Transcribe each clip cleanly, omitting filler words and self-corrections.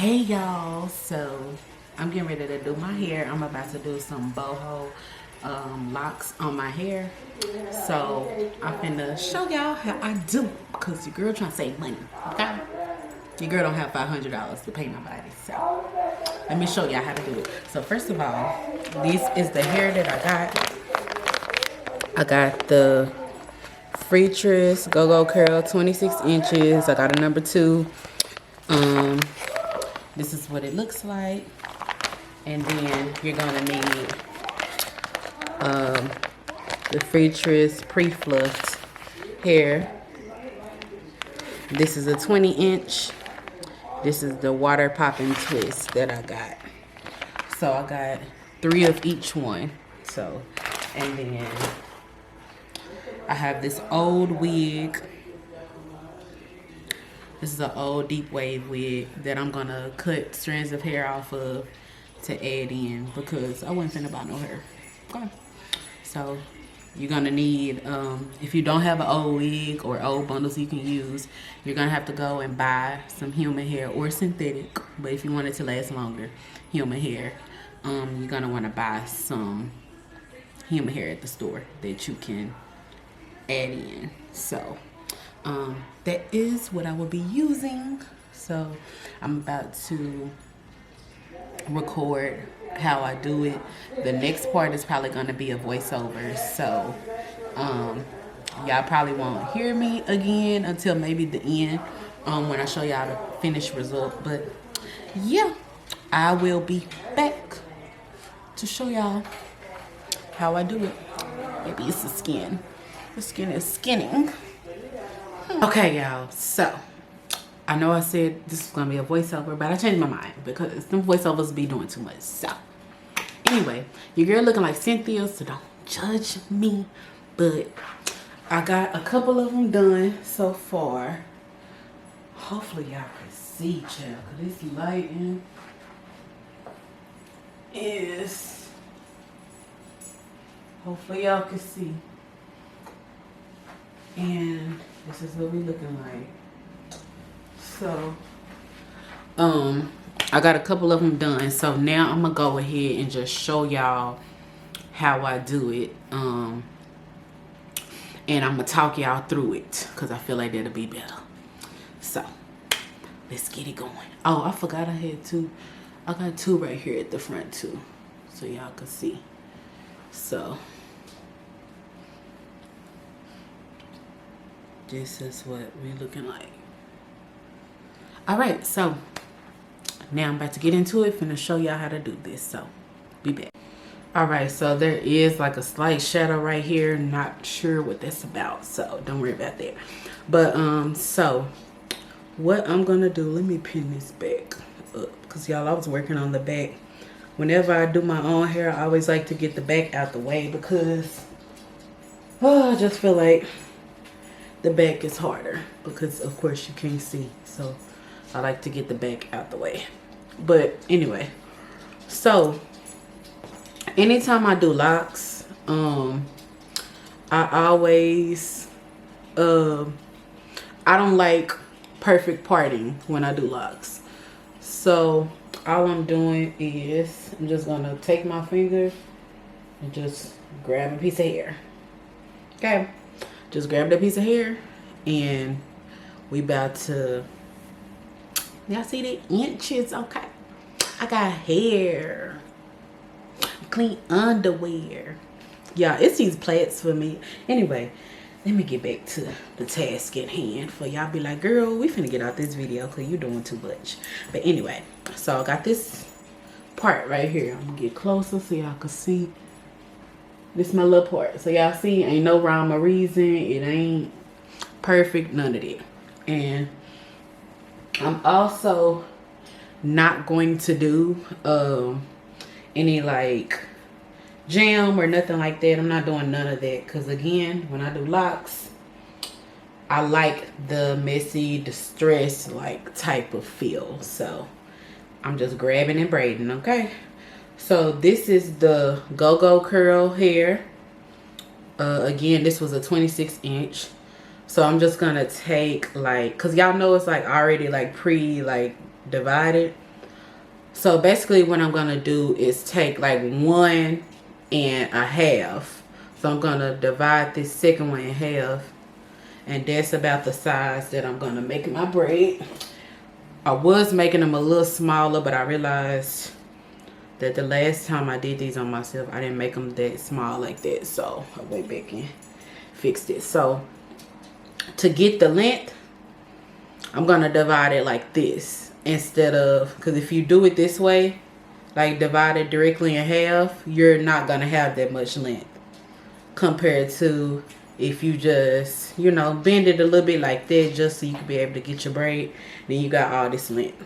Hey y'all, so I'm getting ready to do my hair. I'm about to do some boho locks on my hair. So I'm finna show y'all how I do, because your girl trying to save money, okay? Your girl don't have $500 to pay nobody, so let me show y'all how to do it. So first of all, this is the hair that I got. I got the Freetress Go-Go Curl 26 inches. I got a number 2. This is what it looks like. And then you're gonna need the Freetress pre-fluffed hair. This is a 20 inch. This is the water popping twist that I got. So I got 3 of each one. So, and then I have this old wig. This is an old deep wave wig that I'm gonna cut strands of hair off of to add in, because I wasn't finna buy no hair. Okay. So you're gonna need, if you don't have an old wig or old bundles you can use, you're gonna have to go and buy some human hair or synthetic. But if you want it to last longer, human hair, you're gonna wanna buy some human hair at the store that you can add in. So that is what I will be using. So I'm about to record how I do it. The next part is probably going to be a voiceover, so y'all probably won't hear me again until maybe the end, when I show y'all the finished result. But yeah, I will be back to show y'all how I do it. Maybe it's the skin. The skin is skinning. Okay, y'all, so I know I said this was gonna be a voiceover, but I changed my mind because them voiceovers be doing too much. So anyway, your girl looking like Cynthia, so don't judge me. But I got a couple of them done so far. Hopefully y'all can see, child, because this lighting is, hopefully y'all can see. And this is what we looking like. So I got a couple of them done. So now I'm gonna go ahead and just show y'all how I do it. And I'm gonna talk y'all through it, because I feel like that'll be better. So let's get it going. Oh, I forgot I had 2. I got 2 right here at the front too, so y'all can see. So this is what we looking like. All right, so now I'm about to get into it. Finna show y'all how to do this, so be back. All right, so there is like a slight shadow right here. Not sure what that's about, so don't worry about that. But so what I'm gonna do, let me pin this back up, because y'all, I was working on the back. Whenever I do my own hair, I always like to get the back out the way, because I just feel like the back is harder, because of course you can't see, so I like to get the back out the way. But anyway, so anytime I do locks, I always I don't like perfect parting when I do locks. So all I'm doing is I'm just gonna take my finger and just grab a piece of hair. Okay, just grab that piece of hair, and we about to, y'all see the inches? Okay, I got hair, clean underwear. Yeah, it's these plaits for me. Anyway, let me get back to the task at hand, for y'all be like, girl, we finna get out this video because you doing too much. But anyway, so I got this part right here. I'm gonna get closer so y'all can see. This is my little part. So y'all see, ain't no rhyme or reason. It ain't perfect, none of that. And I'm also not going to do any like jam or nothing like that. I'm not doing none of that, because again, when I do locks, I like the messy, distressed like type of feel. So I'm just grabbing and braiding. Okay, so this is the Go-Go Curl hair. Again, this was a 26 inch. So I'm just gonna take like, cause y'all know it's like already like pre like divided. So basically what I'm gonna do is take like 1.5. So I'm gonna divide this second one in half, and that's about the size that I'm gonna make my braid. I was making them a little smaller, but I realized that the last time I did these on myself, I didn't make them that small like that. So I went back and fixed it. So to get the length, I'm gonna divide it like this instead of, because if you do it this way, like divide it directly in half, you're not gonna have that much length compared to if you just, you know, bend it a little bit like that just so you can be able to get your braid. Then you got all this length.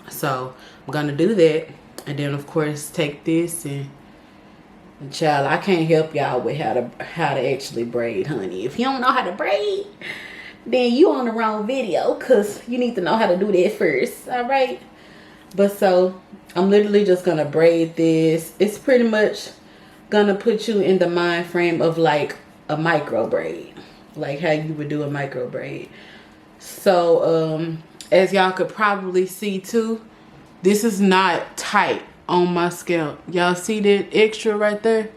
So I'm gonna do that, and then of course take this and child, I can't help y'all with how to actually braid, honey. If you don't know how to braid, then you on the wrong video, because you need to know how to do that first. All right, but so I'm literally just gonna braid this. It's pretty much gonna put you in the mind frame of like a micro braid, like how you would do a micro braid. So as y'all could probably see too, this is not tight on my scalp. Y'all see that extra right there?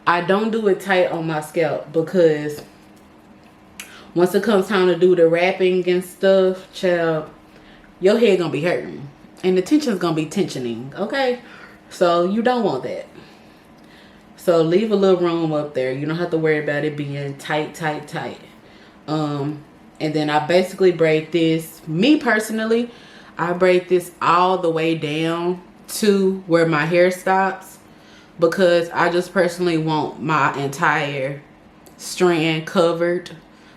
I don't do it tight on my scalp because once it comes time to do the wrapping and stuff, child, your head gonna be hurting and the tension's gonna be tensioning, okay? So you don't want that. So leave a little room up there. You don't have to worry about it being tight. And then I basically braid this. Me personally, I braid this all the way down to where my hair stops, because I just personally want my entire strand covered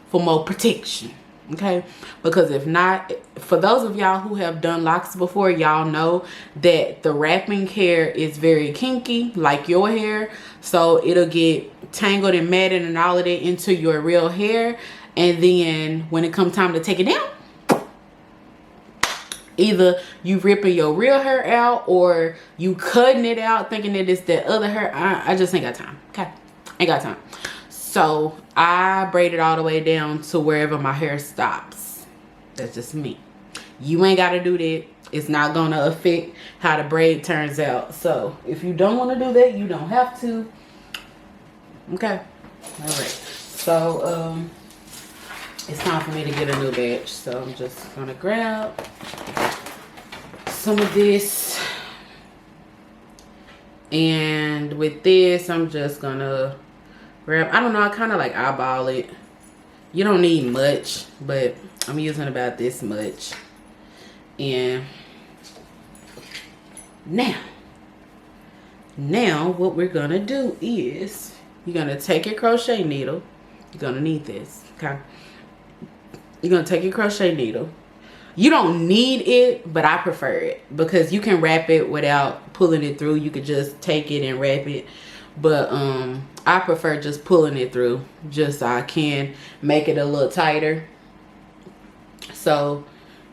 for more protection. Okay, because if not, for those of y'all who have done locks before, y'all know that the wrapping hair is very kinky, like your hair. So it'll get tangled and matted and all of that into your real hair. And then when it comes time to take it down, either you ripping your real hair out or you cutting it out thinking that it's that other hair. I just ain't got time. Okay, ain't got time. So I braid it all the way down to wherever my hair stops. That's just me. You ain't got to do that. It's not going to affect how the braid turns out. So if you don't want to do that, you don't have to. Okay. All right. So it's time for me to get a new batch. So I'm just going to grab some of this. And with this, I'm just going to grab, I don't know, I kind of like eyeball it. You don't need much, but I'm using about this much. And now what we're gonna do is you're gonna take your crochet needle. You're gonna need this, okay? You're gonna take your crochet needle. You don't need it, but I prefer it because you can wrap it without pulling it through. You could just take it and wrap it. But I prefer just pulling it through just so I can make it a little tighter. So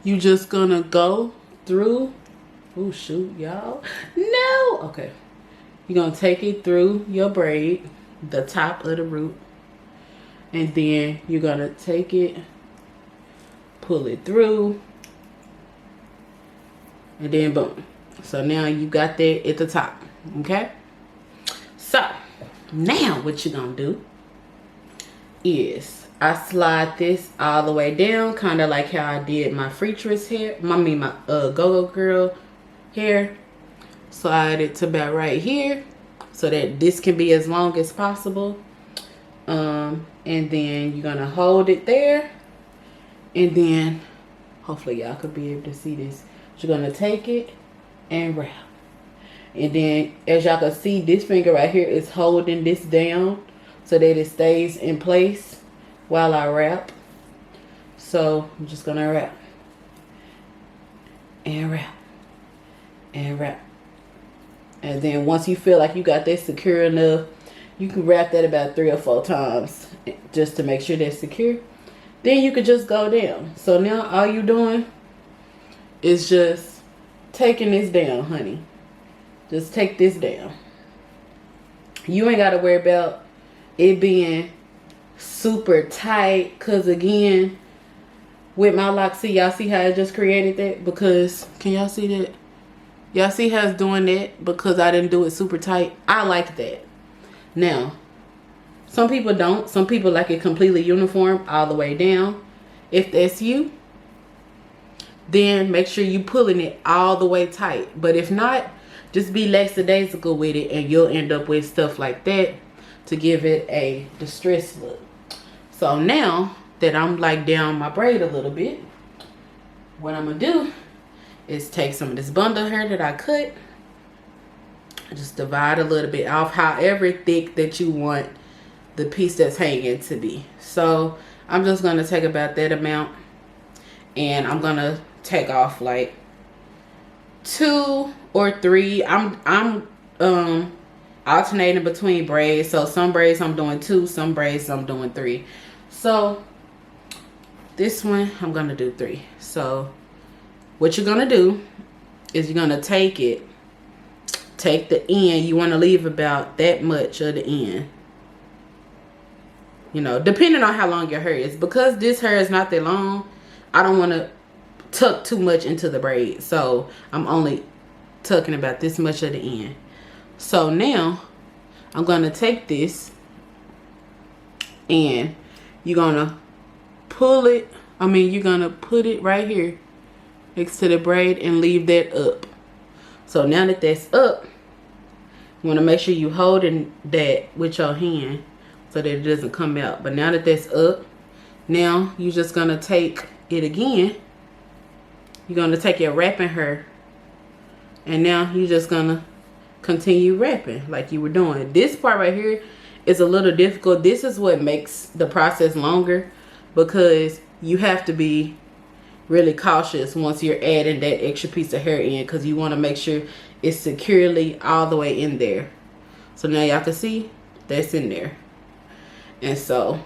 you just gonna go through. Oh shoot, y'all. No. Okay. You're gonna take it through your braid, the top of the root. And then you're gonna take it, pull it through. And then boom. So now you got that at the top. Okay? So now what you're gonna do is I slide this all the way down, kind of like how I did my Freatress hair, my Go-Go Girl hair. Slide it to about right here so that this can be as long as possible. And then you're gonna hold it there, and then hopefully y'all could be able to see this. You're gonna take it and wrap. And then as y'all can see, this finger right here is holding this down so that it stays in place while I wrap. So I'm just gonna wrap and wrap and wrap. And then once you feel like you got that secure enough, you can wrap that about 3 or 4 times just to make sure that's secure. Then you could just go down. So now all you're doing is just taking this down, honey. Just take this down. You ain't got to worry about it being super tight. Because again, with my lock, see, y'all see how I just created that? Because, can y'all see that? Y'all see how it's doing that because I didn't do it super tight? I like that. Now, some people don't. Some people like it completely uniform all the way down. If that's you, then make sure you pulling it all the way tight. But if not, just be lackadaisical with it and you'll end up with stuff like that to give it a distressed look. So now that I'm like down my braid a little bit, what I'm gonna do is take some of this bundle hair that I cut, just divide a little bit off however thick that you want the piece that's hanging to be. So I'm just gonna take about that amount, and I'm gonna take off like 2 or 3. I'm alternating between braids. So some braids I'm doing 2, some braids I'm doing 3. So this one I'm gonna do 3. So what you're gonna do is you're gonna take the end. You want to leave about that much of the end, you know, depending on how long your hair is. Because this hair is not that long, I don't want to tuck too much into the braid, so I'm only tucking about this much of the end. So now I'm gonna take this and you're gonna pull it, you're gonna put it right here next to the braid and leave that up. So now that that's up, you want to make sure you holding that with your hand so that it doesn't come out. But now that that's up, now you're just gonna take it again. You're gonna take your wrapping hair, and now you're just gonna continue wrapping like you were doing. This part right here is a little difficult. This is what makes the process longer, because you have to be really cautious once you're adding that extra piece of hair in, because you want to make sure it's securely all the way in there. So now y'all can see that's in there. And so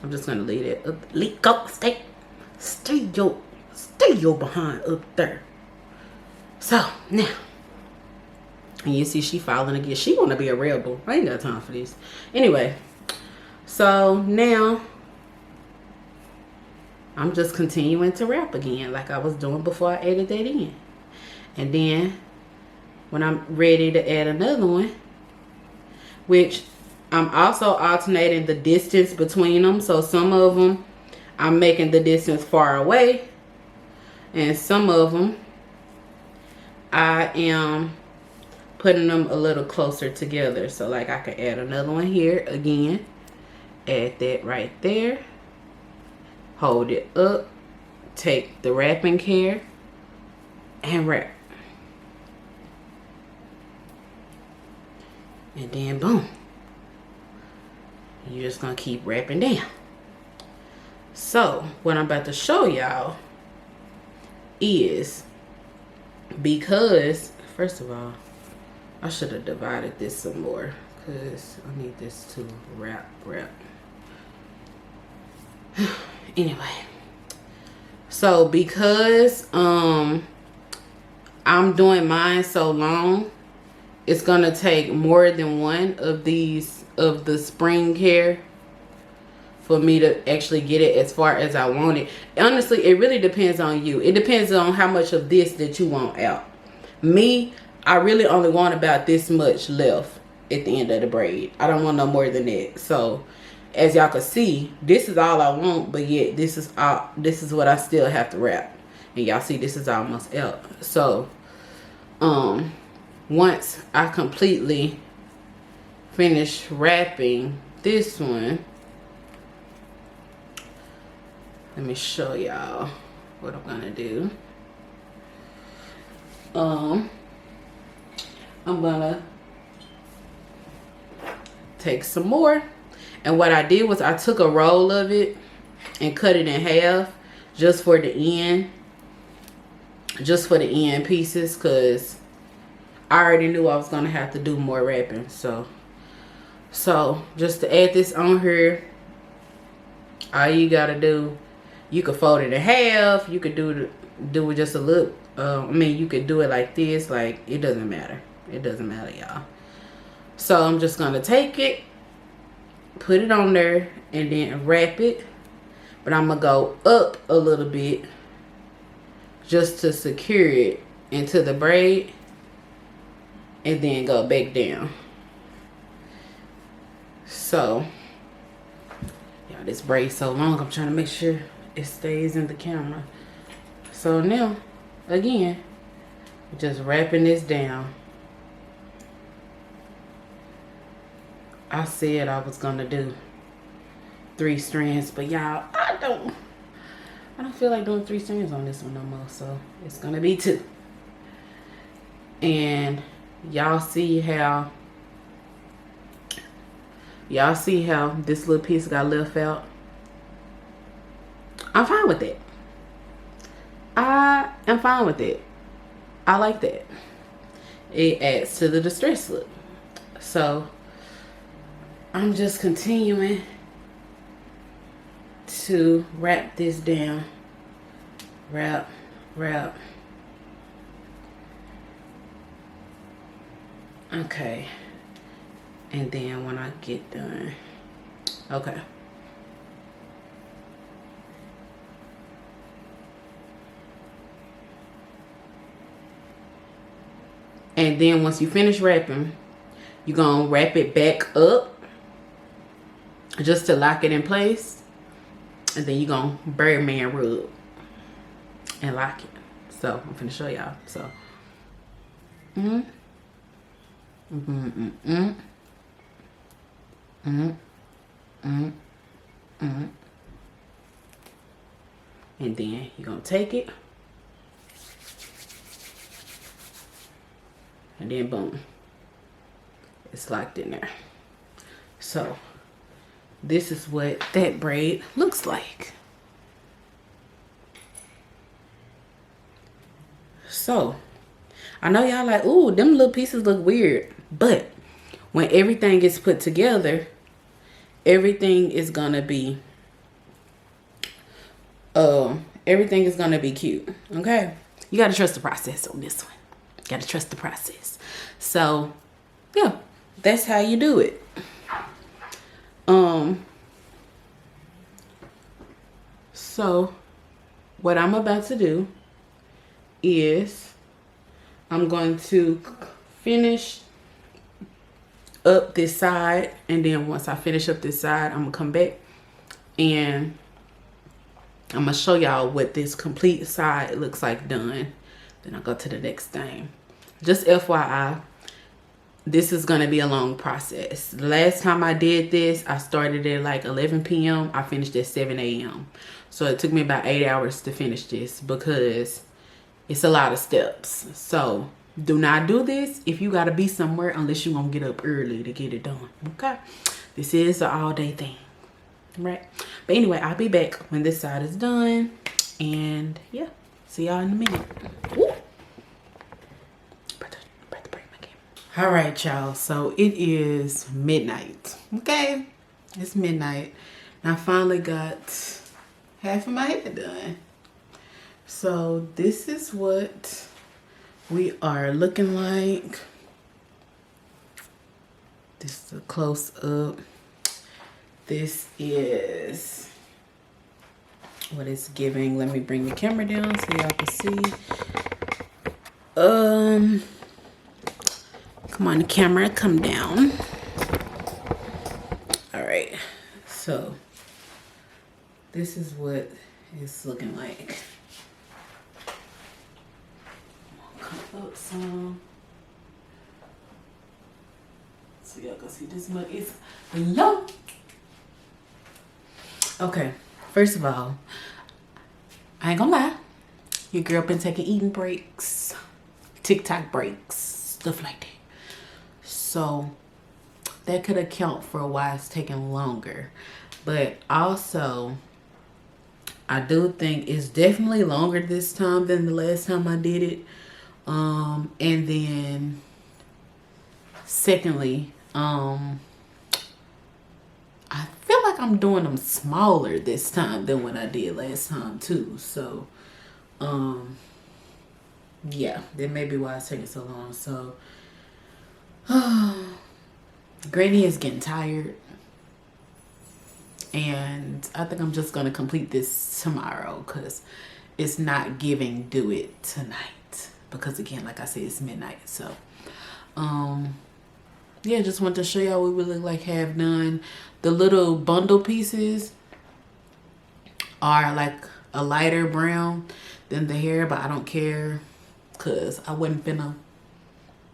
I'm just gonna leave it up. Go, stay your behind up there. So now, and you see she falling again. She wanna be a rebel. I ain't got time for this. Anyway, so now I'm just continuing to wrap again like I was doing before I added that in. And then when I'm ready to add another one, which I'm also alternating the distance between them. So some of them I'm making the distance far away, and some of them I am putting them a little closer together. So like I can add another one here again, add that right there, hold it up, take the wrapping care and wrap. And then boom. You're just gonna keep wrapping down. So what I'm about to show y'all is, because first of all, I should have divided this some more, because I need this to wrap. Anyway, so because I'm doing mine so long, it's gonna take more than one of these of the spring hair for me to actually get it as far as I want it. Honestly, it really depends on you. It depends on how much of this that you want out. Me, I really only want about this much left at the end of the braid. I don't want no more than that. So as y'all can see, this is all I want, but yet this is what I still have to wrap. And y'all see this is almost out. So once I completely finish wrapping this one, let me show y'all what I'm gonna do. I'm gonna take some more, and what I did was I took a roll of it and cut it in half just for the end pieces, because I already knew I was gonna have to do more wrapping. So just to add this on here, all you gotta do, you could fold it in half, you could do it just a little, you could do it like this, like it doesn't matter, y'all. So I'm just gonna take it, put it on there, and then wrap it, but I'm gonna go up a little bit just to secure it into the braid. and then go back down. So yeah, this braid so long, I'm trying to make sure it stays in the camera. So now again, just wrapping this down. I said I was gonna do 3 strands, but y'all, I don't feel like doing 3 strands on this one no more, so it's gonna be 2. And y'all see how this little piece got left out? I'm fine with it. I am fine with it. I like that. It adds to the distress look. So I'm just continuing to wrap this down. Wrap. Okay. And then when I get done, okay. And then once you finish wrapping, you're gonna wrap it back up just to lock it in place. And then you're gonna Birdman rub and lock it. So I'm finna show y'all. So and then you're gonna take it, and then boom, it's locked in there. So this is what that braid looks like. So I know y'all like, ooh, them little pieces look weird, but when everything gets put together, everything is gonna be cute. Okay, you gotta trust the process on this one. Gotta trust the process. So yeah, that's how you do it. So what I'm about to do is I'm going to finish up this side, and then once I finish up this side, I'm gonna come back and I'm gonna show y'all what this complete side looks like done. Then I'll go to the next thing. Just FYI, this is gonna be a long process. The last time I did this, I started at like 11 p.m. I finished at 7 a.m. So it took me about 8 hours to finish this because it's a lot of steps. So do not do this if you gotta be somewhere unless you're gonna get up early to get it done. Okay, this is an all-day thing, right? But anyway, I'll be back when this side is done, and yeah, see y'all in a minute. Woo. All right, y'all, so it is midnight. Okay, it's midnight, and I finally got half of my hair done. So this is what we are looking like. This is a close up. This is what it's giving. Let me bring the camera down so y'all can see. Come on, the camera, come down. All right, so this is what it's looking like. Come up some, so y'all can see this mug is low. Okay, first of all, I ain't gonna lie, your girl been taking eating breaks, TikTok breaks, stuff like that. So that could account for why it's taking longer. But also, I do think it's definitely longer this time than the last time I did it. And then secondly, I feel like I'm doing them smaller this time than what I did last time too. So yeah, that may be why it's taking so long. So Granny is getting tired, and I think I'm just gonna complete this tomorrow because it's not giving do it tonight, because again, like I said, it's midnight. So Yeah, just want to show y'all what we look like have done. The little bundle pieces are like a lighter brown than the hair, but I don't care because I wasn't finna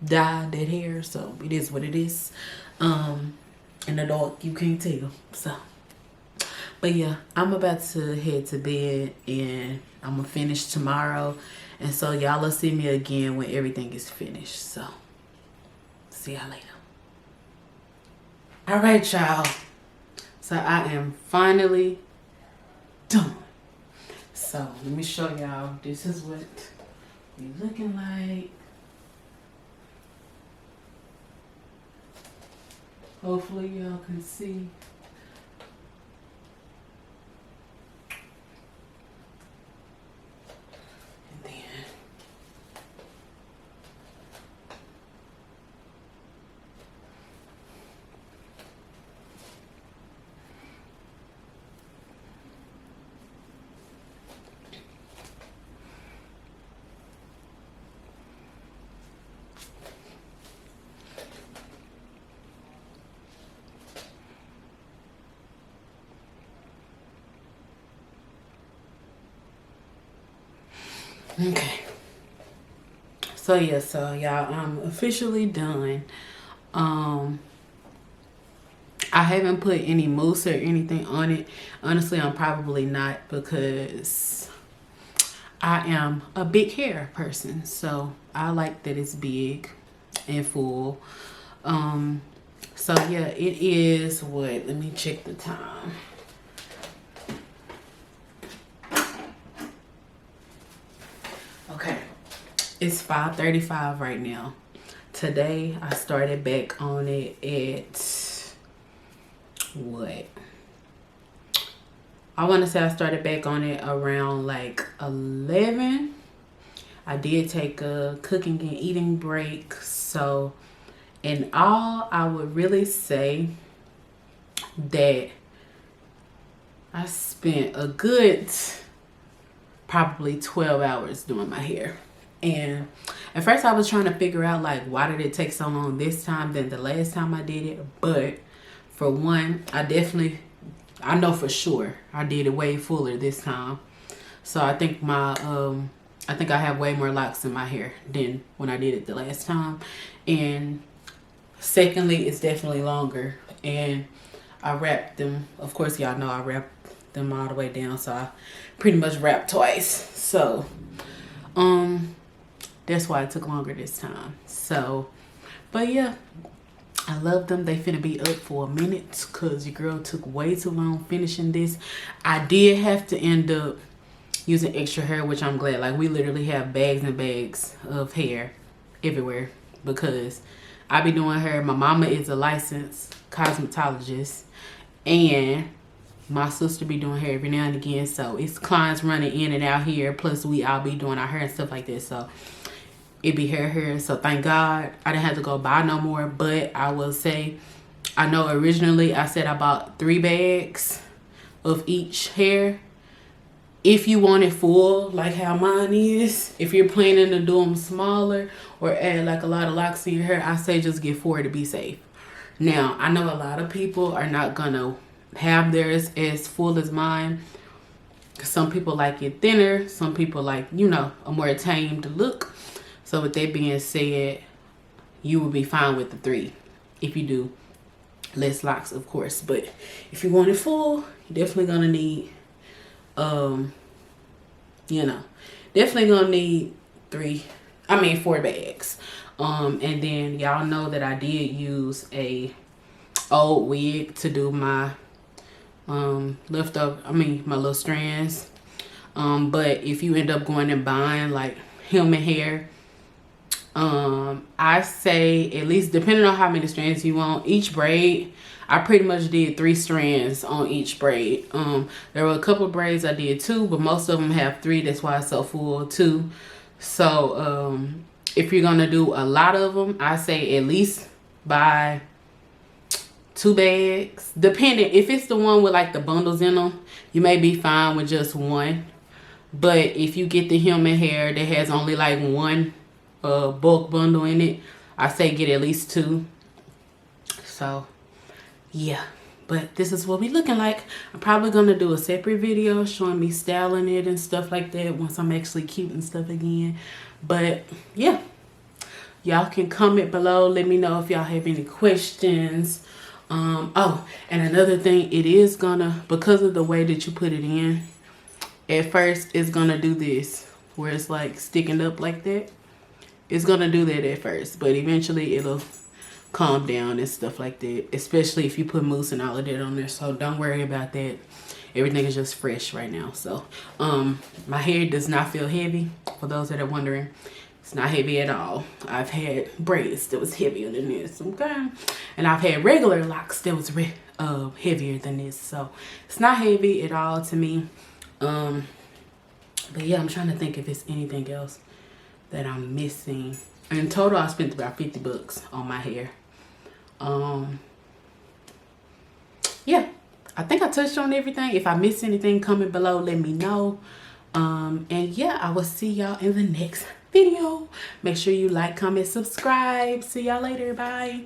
dye that hair, so it is what it is. In the dark you can't tell. So but yeah, I'm about to head to bed and I'm gonna finish tomorrow, and so y'all will see me again when everything is finished. So see y'all later. All right, y'all, so I am finally done. So let me show y'all, this is what we looking like. Hopefully y'all can see. And then okay. So yeah, so y'all, I'm officially done. I haven't put any mousse or anything on it. Honestly, I'm probably not, because I am a big hair person. So I like that it's big and full. So yeah, it is what, let me check the time. Okay, it's 5:35 right now. Today I started back on it at what? I want to say I started back on it around like 11. I did take a cooking and eating break. So in all, I would really say that I spent a good probably 12 hours doing my hair. And at first I was trying to figure out like, why did it take so long this time than the last time I did it? But for one, I know for sure I did it way fuller this time. So I think I think I have way more locks in my hair than when I did it the last time. And secondly, it's definitely longer. And I wrapped them. Of course, y'all know I wrapped them all the way down. So I pretty much wrapped twice. So, that's why it took longer this time. So, but yeah, I love them. They finna be up for a minute because your girl took way too long finishing this. I did have to end up using extra hair, which I'm glad. Like, we literally have bags and bags of hair everywhere because I be doing hair. My mama is a licensed cosmetologist, and my sister be doing hair every now and again. So it's clients running in and out here. Plus we all be doing our hair and stuff like this. So it be hair. So thank God I didn't have to go buy no more. But I will say, I know originally I said I bought 3 bags of each hair. If you want it full, like how mine is, if you're planning to do them smaller or add like a lot of locks in your hair, I say just get 4 to be safe. Now, I know a lot of people are not gonna have theirs as full as mine. Some people like it thinner. Some people like, you know, a more tamed look. So with that being said, you will be fine with the 3 if you do less locks, of course. But if you want it full, you're definitely gonna need, you know, definitely gonna need 4 bags. And then y'all know that I did use a old wig to do my my little strands. But if you end up going and buying like human hair, I say, at least depending on how many strands you want, each braid, I pretty much did 3 strands on each braid. There were a couple of braids I did 2, but most of them have 3. That's why it's so full, 2. So if you're gonna do a lot of them, I say at least buy 2 bags. Depending, if it's the one with like the bundles in them, you may be fine with just 1. But if you get the human hair that has only like 1 bulk bundle in it, I say get at least 2. So yeah, but this is what we looking like. I'm probably gonna do a separate video showing me styling it and stuff like that once I'm actually cute and stuff again. But yeah, y'all can comment below, let me know if y'all have any questions. Oh, and another thing, it is gonna, because of the way that you put it in, at first it's gonna do this where it's like sticking up like that. It's gonna do that at first, but eventually it'll calm down and stuff like that, especially if you put mousse and all of that on there. So don't worry about that. Everything is just fresh right now. So my hair does not feel heavy, for those that are wondering. It's not heavy at all. I've had braids that was heavier than this, okay? And I've had regular locks that was heavier than this. So it's not heavy at all to me. But yeah, I'm trying to think if it's anything else that I'm missing. In total, I spent about 50 bucks on my hair. Yeah, I think I touched on everything. If I missed anything, comment below, let me know. And yeah, I will see y'all in the next video. Make sure you like, comment, subscribe. See y'all later. Bye.